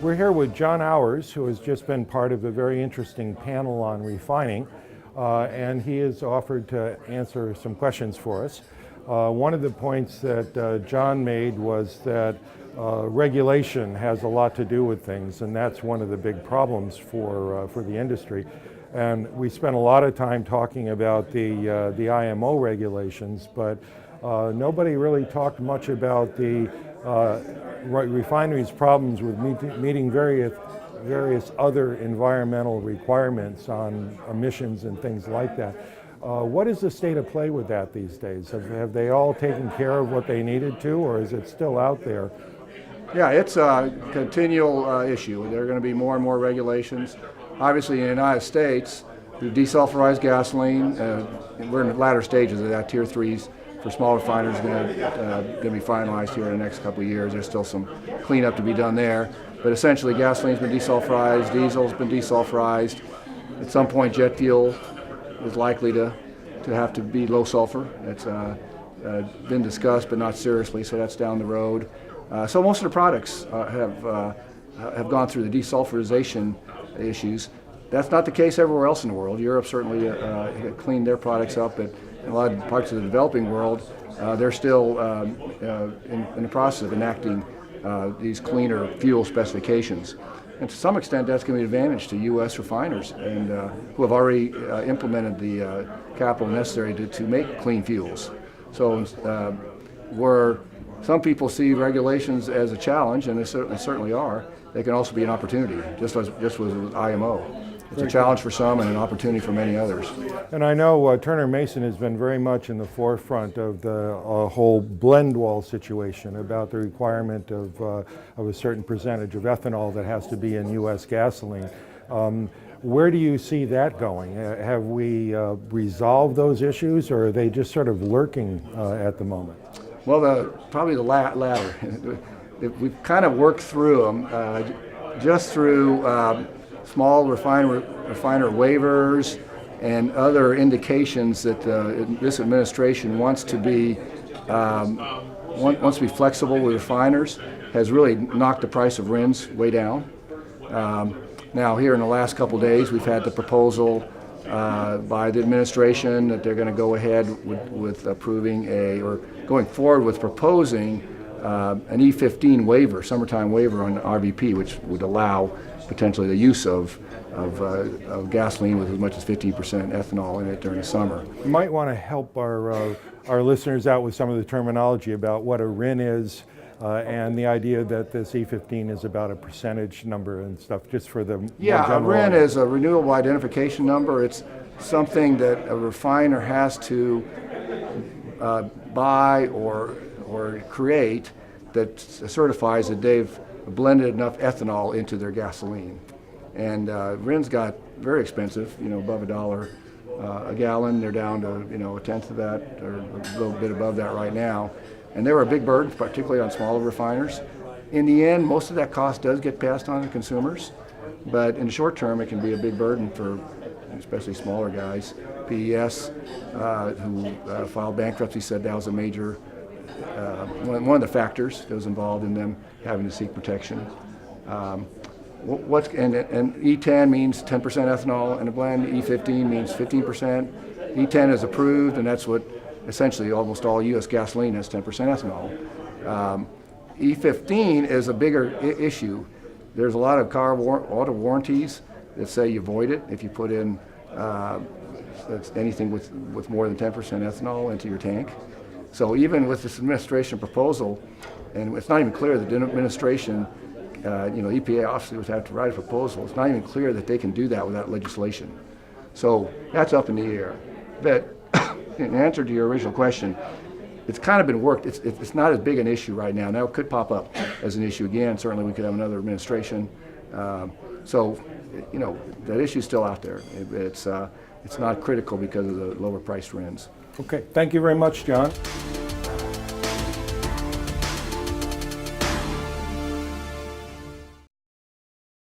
We're here with John Auers, who has just been part of a very interesting panel on refining, and he has offered to answer some questions for us. One of the points that John made was that regulation has a lot to do with things, and that's one of the big problems for the industry. And we spent a lot of time talking about the IMO regulations, but nobody really talked much about the refineries' problems with meeting various other environmental requirements on emissions and things like that. What is the state of play with that these days? Have they all taken care of what they needed to, or is it still out there? Yeah, it's a continual issue. There are going to be more and more regulations. Obviously, in the United States, the desulfurized gasoline, we're in the latter stages of that. Tier 3s for small refiners going to be finalized here in the next couple of years. There's still some cleanup to be done there. But essentially, gasoline's been desulfurized, diesel's been desulfurized. At some point, jet fuel is likely to have to be low sulfur. It's been discussed, but not seriously, so that's down the road. So most of the products have gone through the desulfurization issues. That's not the case everywhere else in the world. Europe certainly cleaned their products up, but in a lot of parts of the developing world, they're still in the process of enacting these cleaner fuel specifications. And to some extent, that's going to be an advantage to U.S. refiners and who have already implemented the capital necessary to make clean fuels. So where some people see regulations as a challenge, and they certainly are, they can also be an opportunity, just as with IMO. It's a challenge for some and an opportunity for many others. And I know Turner Mason has been very much in the forefront of the whole blend wall situation about the requirement of a certain percentage of ethanol that has to be in U.S. gasoline. Where do you see that going? Have we resolved those issues, or are they just sort of lurking at the moment? Well, probably the latter. We've kind of worked through them just through small refiner waivers and other indications that this administration wants to be flexible with refiners, has really knocked the price of RINs way down. Now, here in the last couple days, we've had the proposal by the administration that they're going to go ahead with approving or going forward with proposing an E15 waiver, summertime waiver on RVP, which would allow potentially the use of gasoline with as much as 15% ethanol in it during the summer. You might want to help our listeners out with some of the terminology about what a RIN is and the idea that this E15 is about a percentage number and stuff, just for the a RIN is a renewable identification number. It's something that a refiner has to buy or create that certifies that they've blended enough ethanol into their gasoline. And RINs got very expensive, above $1 a gallon. They're down to a tenth of that, or a little bit above that right now. And they were a big burden, particularly on smaller refiners. In the end, most of that cost does get passed on to consumers, but in the short term, it can be a big burden for especially smaller guys. PES, who filed bankruptcy, said that was a major one of the factors that was involved in them having to seek protection. And E10 means 10% ethanol in a blend. E15 means 15%. E10 is approved, and that's what essentially almost all U.S. gasoline has 10% ethanol. E15 is a bigger issue. There's a lot of auto warranties that say you void it if you put in anything with more than 10% ethanol into your tank. So even with this administration proposal, and it's not even clear that the administration, EPA obviously would have to write a proposal. It's not even clear that they can do that without legislation. So that's up in the air. But in answer to your original question, it's kind of been worked. It's not as big an issue right now. Now it could pop up as an issue again. Certainly we could have another administration. So that issue's still out there. It's not critical because of the lower priced RINs. Okay, thank you very much, John.